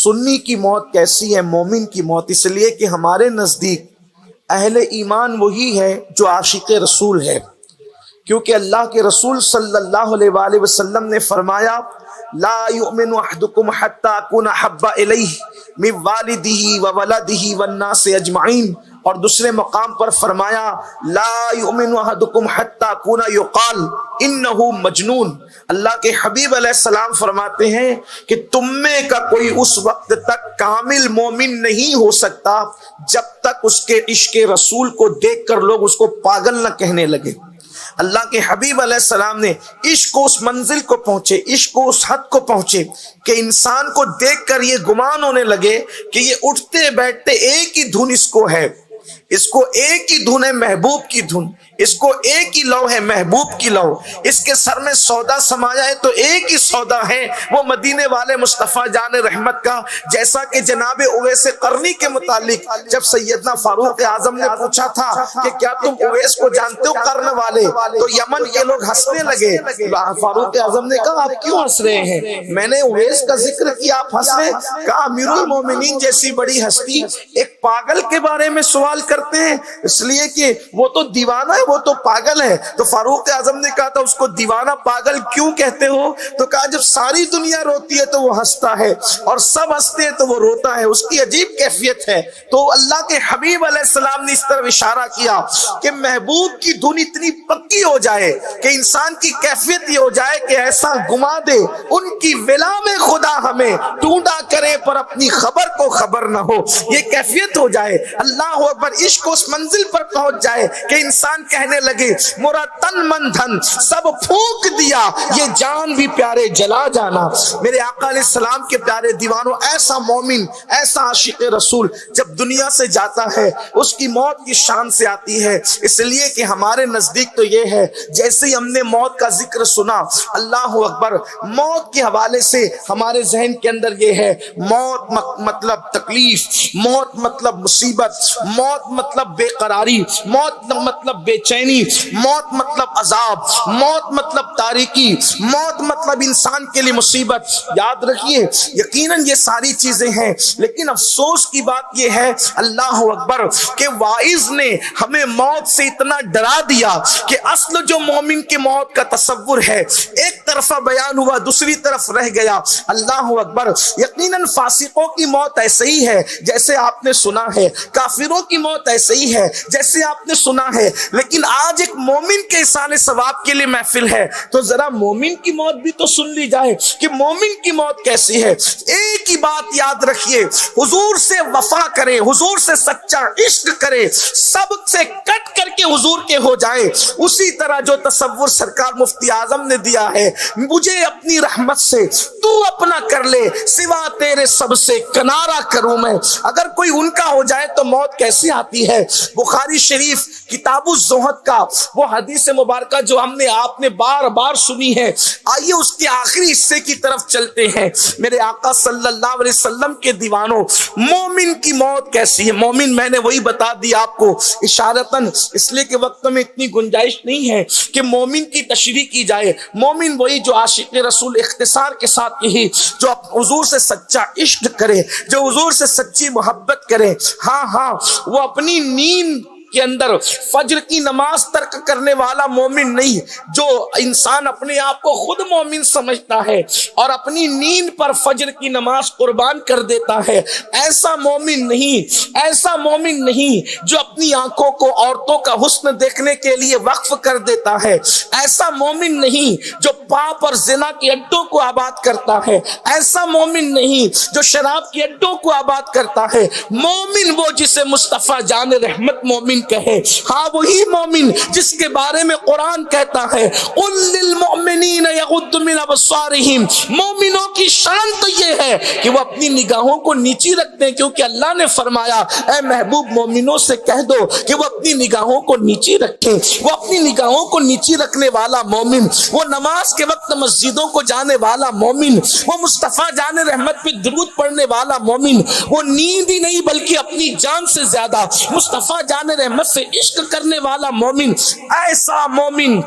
سنی کی موت کیسی ہے، مومن کی موت، اس لیے کہ ہمارے نزدیک اہل ایمان وہی ہے جو عاشق رسول ہے، کیونکہ اللہ کے رسول صلی اللہ علیہ وآلہ وسلم نے فرمایا لا یؤمن احدکم حتی اکون احب الیہ من والدہ وولدہ والناس اجمعین، اور دوسرے مقام پر فرمایا لا یؤمن احدکم حتی اکون یقال انہ مجنون۔ اللہ کے حبیب علیہ السلام فرماتے ہیں کہ تم میں کا کوئی اس وقت تک کامل مومن نہیں ہو سکتا جب تک اس کے عشق رسول کو دیکھ کر لوگ اس کو پاگل نہ کہنے لگے۔ اللہ کے حبیب علیہ السلام نے عشق کو اس منزل کو پہنچے، عشق کو اس حد کو پہنچے کہ انسان کو دیکھ کر یہ گمان ہونے لگے کہ یہ اٹھتے بیٹھتے ایک ہی دھن اس کو ہے، اس کو ایک ہی دھن ہے محبوب کی دھن، اس کو ایک ہی لو ہے محبوب کی لو، اس کے سر میں سودا سمایا ہے تو ایک ہی سودا ہے وہ مدینے والے مصطفیٰ جان رحمت کا۔ جیسا کہ جناب اویس قرنی کے متعلق جب سیدنا فاروق اعظم نے پوچھا تھا کہ کیا تم اویس کو جانتے ہو قرن والے، تو یمن کے لوگ ہنسنے لگے۔ فاروق اعظم نے کہا آپ کیوں ہنس رہے ہیں، میں نے اویس کا ذکر کیا آپ ہنس رہے ہیں؟ کہا امیر المومنین جیسی بڑی ہستی ایک پاگل کے بارے میں سوال کرتے ہیں، اس لیے کہ وہ تو دیوانہ ہے، وہ تو پاگل ہے۔ تو فاروق اعظم نے کہا تھا اس کو دیوانہ پاگل کیوں کہتے ہو؟ تو کہا جب ساری دنیا روتی ہے تو وہ ہنستا ہے اور سب ہنستے ہیں تو وہ روتا ہے، اس کی عجیب کیفیت ہے۔ تو اللہ کے حبیب علیہ السلام نے اس طرف اشارہ کیا کہ محبوب کی دھن اتنی پکی ہو جائے کہ انسان کی کیفیت یہ ہو جائے کہ ایسا گما دے ان کی ولا میں خدا ہمیں ڈھونڈا کرے پر اپنی خبر کو خبر نہ ہو، یہ کیفیت ہو جائے۔ اللہ اکبر، عشق اس منزل پر پہنچ جائے کہ انسان کہنے لگے مرا تن من دھن سب پھونک دیا، یہ جان بھی پیارے جلا جانا۔ میرے آقا علیہ السلام کے پیارے دیوانوں، ایسا مومن، ایسا عاشق رسول جب دنیا سے جاتا ہے اس کی موت کی شان سے آتی ہے، اس لیے کہ ہمارے نزدیک تو یہ ہے جیسے ہی ہم نے موت کا ذکر سنا، اللہ اکبر، موت کے حوالے سے ہمارے ذہن کے اندر یہ ہے موت مطلب تکلیف، موت مطلب مصیبت، موت مطلب بے قراری، موت مطلب بے چینی، موت مطلب عذاب، موت مطلب تاریکی، موت مطلب انسان کے لیے مصیبت۔ یاد رکھیے یقیناً یہ ساری چیزیں ہیں، لیکن افسوس کی بات یہ ہے اللہ اکبر کہ واعظ نے ہمیں موت سے اتنا ڈرا دیا کہ اصل جو مومن کے موت کا تصور ہے ایک طرفہ بیان ہوا، دوسری طرف رہ گیا۔ اللہ اکبر، یقیناً فاسقوں کی موت ایسے ہی ہے جیسے آپ نے سنا ہے، کافروں کی موت ایسے ہی ہے جیسے آپ نے سنا ہے، لیکن آج ایک مومن کے احسان ثواب کے لیے محفل ہے تو ذرا مومن کی موت بھی تو سن لی جائے کہ مومن کی موت کیسی ہے۔ ایک ہی بات یاد رکھیے، حضور سے وفا کرے، حضور سے سچا عشق کرے، سب سے کٹ کر کے حضور کے ہو جائے، اسی طرح جو تصور سرکار مفتی اعظم نے دیا ہے، مجھے اپنی رحمت سے تو اپنا کر لے، سوا تیرے سب سے کنارہ کروں میں۔ اگر کوئی ان کا ہو جائے تو موت کیسی آتی ہے؟ بخاری شریف کتاب الزہد کا وہ حدیث مبارکہ جو ہم نے آپ نے بار بار سنی ہے، آئیے اس کے آخری حصے کی طرف چلتے ہیں۔ میرے آقا صلی اللہ علیہ وسلم کے دیوانوں، مومن کی موت کیسی ہے؟ مومن میں نے وہی بتا دیا آپ کو اشارتاً، اس لیے کہ وقت میں اتنی گنجائش نہیں ہے کہ مومن کی تشریح کی جائے۔ مومن وہی جو عاشق رسول، اختصار کے ساتھ یہی، جو حضور سے سچا عشق کرے، جو حضور سے سچی محبت کرے۔ ہاں وہ اپنی نیند کے اندر فجر کی نماز ترک کرنے والا مومن نہیں، جو انسان اپنے آپ کو خود مومن سمجھتا ہے اور اپنی نیند پر فجر کی نماز قربان کر دیتا ہے، ایسا مومن نہیں، ایسا مومن نہیں جو اپنی آنکھوں کو عورتوں کا حسن دیکھنے کے لیے وقف کر دیتا ہے، ایسا مومن نہیں جو پاپ اور زنا کے اڈوں کو آباد کرتا ہے، ایسا مومن نہیں جو شراب کے اڈوں کو آباد کرتا ہے۔ مومن وہ جسے مصطفیٰ جان رحمت مومن کہے، ہاں وہی مومن جس کے بارے میں قرآن کہتا ہے قُل لِّلْمُؤْمِنِينَ يَغُضُّ مِنْ أَبْصَارِهِمْ، مومنوں کی شان تو یہ ہے کہ وہ اپنی نگاہوں کو نیچی رکھتے ہیں، کیونکہ اللہ نے فرمایا اے محبوب مومنوں سے کہہ دو کہ وہ اپنی نگاہوں کو نیچی رکھیں۔ وہ اپنی نگاہوں کو نیچی رکھنے والا مومن، وہ نماز کے وقت مسجدوں کو جانے والا مومن، وہ مصطفیٰ جان رحمت پہ درود پڑھنے والا مومن، وہ نیند ہی نہیں بلکہ اپنی جان سے زیادہ مصطفیٰ جان رحمت سے عشق کرنے والا مومن، ایسا مومن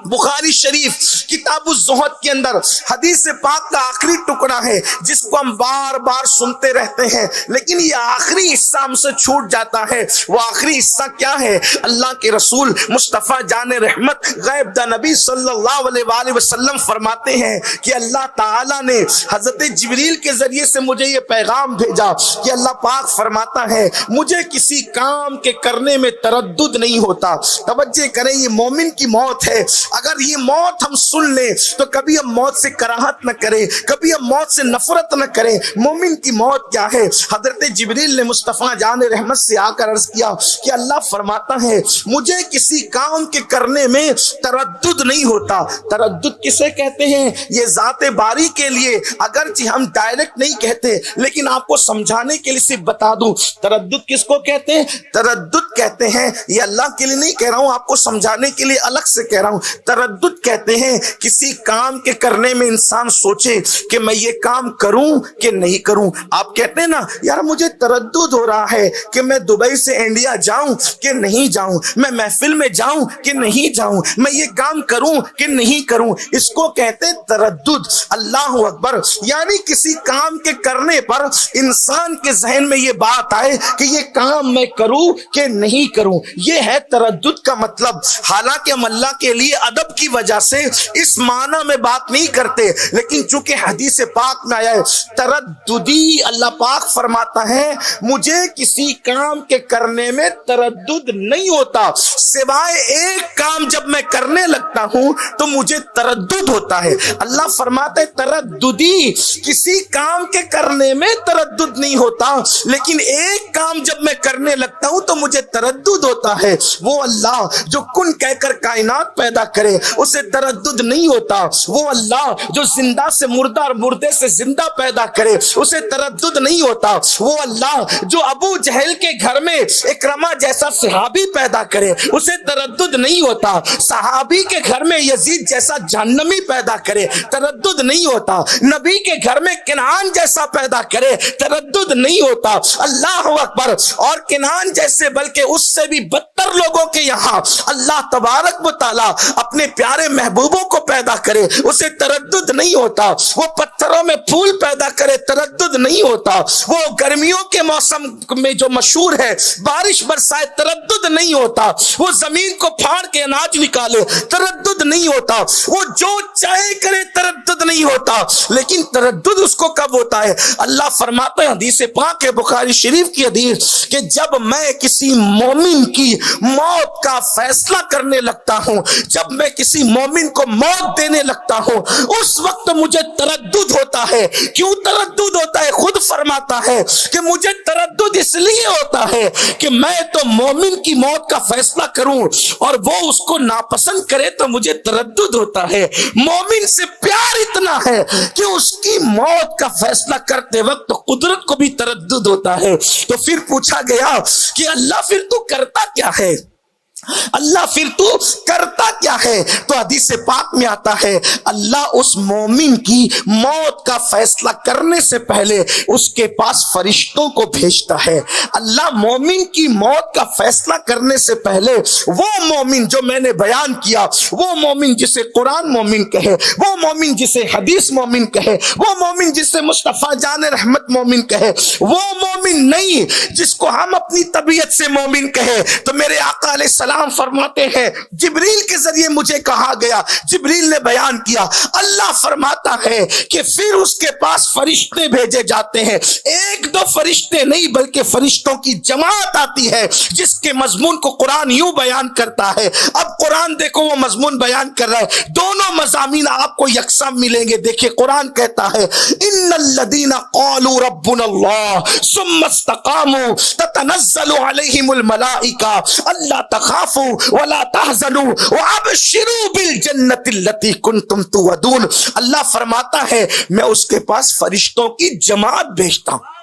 بخاری شریف کتاب الزہد کے اندر حدیث پاک کا آخری ٹکڑا ہے جس کو ہم بار بار سنتے رہتے ہیں، لیکن یہ آخری حصہ ہم سے چھوٹ جاتا ہے۔ وہ آخری حصہ کیا ہے؟ اللہ کے رسول مصطفیٰ جان رحمت غیب دا نبی صلی اللہ علیہ وآلہ وسلم فرماتے ہیں کہ اللہ تعالیٰ نے حضرت جبریل کے ذریعے سے مجھے یہ پیغام بھیجا کہ اللہ پاک فرماتا ہے مجھے کسی کام کے کرنے میں تردد نہیں ہوتا۔ توجہ کریں، یہ مومن کی موت ہے۔ اگر یہ موت ہم سن لیں تو کبھی ہم موت سے کراہت نہ کریں، کبھی ہم موت سے نفرت نہ کریں۔ مومن کی موت کیا ہے؟ حضرت جبریل نے مصطفیٰ جان رحمت سے آ کر عرض کیا کہ اللہ فرماتا ہے مجھے کسی کام کے کرنے میں تردد نہیں ہوتا۔ تردد کسے کہتے ہیں؟ یہ ذات باری کے لیے، اگرچہ ہم ڈائریکٹ نہیں کہتے لیکن آپ کو سمجھانے کے لیے صرف بتا دوں، تردد کس کو کہتے ہیں؟ تردد کہتے ہیں، یہ اللہ کے لیے نہیں کہہ رہا ہوں، آپ کو سمجھانے کے لیے الگ سے کہہ رہا ہوں۔ تردد کہتے ہیں کسی کام کے کرنے میں انسان سوچے کہ میں یہ کام کروں کہ نہیں کروں۔ آپ کہتے ہیں نا یار مجھے تردد ہو رہا ہے کہ میں دبئی سے انڈیا جاؤں کہ نہیں جاؤں، میں محفل میں جاؤں کہ نہیں جاؤں، میں یہ کام کروں کہ نہیں کروں، اس کو کہتے تردد۔ اللہ اکبر، یعنی کسی کام کے کرنے پر انسان کے ذہن میں یہ بات آئے کہ یہ کام میں کروں کہ نہیں کروں، یہ ہے تردد کا مطلب۔ حالانکہ ہم اللہ کے لیے ادب کی وجہ سے اس معنی میں بات نہیں کرتے، لیکن چونکہ حدیث پاک میں آیا ہے ترددی، اللہ پاک فرماتا ہے مجھے کسی کام کے کرنے میں تردد نہیں ہوتا، سوائے ایک کام جب میں کرنے لگتا ہوں تو مجھے تردد ہوتا ہے۔ اللہ فرماتا ہے ترددی، کسی کام کے کرنے میں تردد نہیں ہوتا، لیکن ایک کام جب میں کرنے لگتا ہوں تو مجھے تردد ہوتا ہے۔ وہ اللہ جو کن کہہ کر کائنات پیدا کرے اسے تردد نہیں ہوتا، وہ اللہ جو زندہ سے مردہ اور مردے سے زندہ پیدا کرے اسے تردد نہیں ہوتا، وہ اللہ جو ابو جہل کے گھر میں اکرمہ جیسا صحابی پیدا کرے اسے تردد نہیں ہوتا، صحابی کے گھر میں یزید جیسا جہنمی پیدا کرے تردد نہیں ہوتا، نبی کے گھر میں کنعان جیسا پیدا کرے تردد نہیں ہوتا۔ اللہ اکبر، اور کنعان جیسے بلکہ اس سے بھی بدتر لوگوں کے یہاں اللہ تبارک و تعالی اپنے پیارے محبوبوں کو پیدا کرے اسے تردد نہیں ہوتا، وہ پتھروں میں پھول پیدا کرے تردد نہیں ہوتا، وہ گرمیوں کے موسم میں جو مشہور ہے بارش برسائے تردد نہیں ہوتا، وہ زمین کو پھاڑ کے اناج نکالے تردد نہیں ہوتا، وہ جو چاہے کرے تردد نہیں ہوتا، لیکن تردد اس کو کب ہوتا ہے؟ اللہ فرماتا ہے حدیث پاک ہے بخاری شریف کی حدیث کہ جب میں کسی مومن کی موت کا فیصلہ کرنے لگتا ہوں، جب میں کسی مومن کو موت دینے لگتا ہوں اس وقت مجھے تردد ہوتا ہے۔ کیوں تردد ہوتا ہے؟ خود فرماتا ہے کہ مجھے تردد اس لیے ہوتا ہے کہ میں تو مومن کی موت کا فیصلہ کروں اور وہ اس کو ناپسند کرے تو مجھے تردد ہوتا ہے۔ مومن سے پیار اتنا ہے کہ اس کی موت کا فیصلہ کرتے وقت قدرت کو بھی تردد ہوتا ہے۔ تو پھر پوچھا گیا کہ اللہ پھر تو کرتا کیا ہے؟ اللہ پھر تو کرتا کیا ہے؟ تو حدیث پاک میں آتا ہے اللہ اس مومن کی موت کا فیصلہ کرنے سے پہلے اس کے پاس فرشتوں کو بھیجتا ہے۔ اللہ مومن کی موت کا فیصلہ کرنے سے پہلے وہ مومن جو میں نے بیان کیا، وہ مومن جسے قرآن مومن کہے، وہ مومن جسے حدیث مومن کہے، وہ مومن جسے مصطفیٰ جان رحمت مومن کہے، وہ مومن نہیں جس کو ہم اپنی طبیعت سے مومن کہے۔ تو میرے آقا علیہ السلام فرماتے ہیں جبریل کے ذریعے مجھے کہا گیا، جبریل نے بیان کیا، اللہ فرماتا ہے کہ پھر اس کے پاس فرشتے بھیجے جاتے ہیں، ایک دو فرشتے نہیں بلکہ فرشتوں کی جماعت آتی ہے جس کے مضمون کو قرآن یوں بیان کرتا ہے۔ اب قرآن دیکھو وہ مضمون بیان کر رہا ہے، دونوں مضامین آپ کو یکساں ملیں گے۔ دیکھیں قرآن کہتا ہے ان الذین قالوا ربنا اللہ ثم استقاموا تتنزل علیہم الملائکہ الا تخافوا ولا تحزنوا وابشروا بالجنۃ التي كنتم توعدون۔ اللہ فرماتا ہے میں اس کے پاس فرشتوں کی جماعت بھیجتا ہوں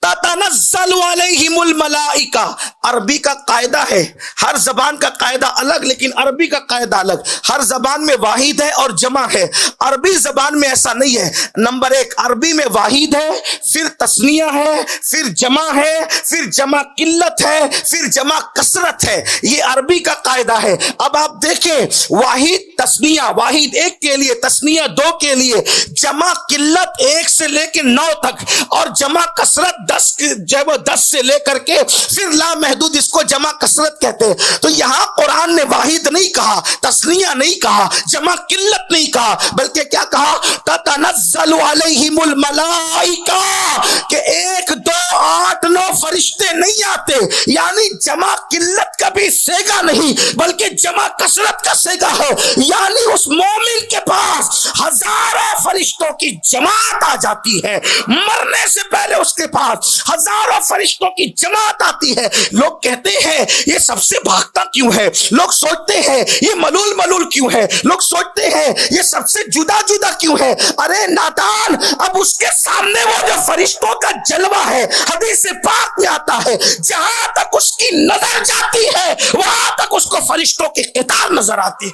تتنزل علیہم الملائکہ، عربی کا قاعدہ ہے، ہر زبان کا قاعدہ الگ لیکن عربی کا قاعدہ الگ، ہر زبان میں واحد ہے اور جمع ہے، عربی زبان میں ایسا نہیں ہے۔ نمبر ایک، عربی میں واحد ہے، پھر تثنیہ ہے، پھر جمع ہے، پھر جمع قلت ہے، پھر جمع کثرت ہے، یہ عربی کا قاعدہ ہے۔ اب آپ دیکھیں، واحد تثنیہ، واحد ایک کے لیے، تثنیہ دو کے لیے، جمع قلت 1 سے لے کے 9 تک، اور جمع کثرت 10 سے لے کر کے پھر لا محدود، اس کو جمع کثرت کہتے ہیں۔ تو یہاں قرآن نے واحد نہیں کہا، تثنیہ نہیں کہا، جمع قلت نہیں کہا، بلکہ کیا کہا؟ تتنزل علیہم الملائکہ، کہ 1 2 8 9 فرشتے نہیں آتے، یعنی جمع قلت کا بھی سیگا نہیں بلکہ جمع کثرت کا سیگا ہے، یعنی اس مومن کے پاس ہزاروں فرشتوں کی جماعت آ جاتی ہے، مرنے سے پہلے اس کے پاس ہزاروں فرشتوں کی جماعت آتی ہے۔ لوگ کہتے ہیں یہ سب سے بھاگتا کیوں ہے، لوگ سوچتے ہیں یہ ملول کیوں ہے، لوگ سوچتے ہیں یہ سب سے جدا کیوں ہے۔ ارے نادان، اب اس کے سامنے وہ جو فرشتوں کا جلوہ ہے، حدیث پاک میں آتا ہے، جہاں تک اس کی نظر جاتی ہے وہاں تک اس کو فرشتوں کی قطار نظر آتی ہے۔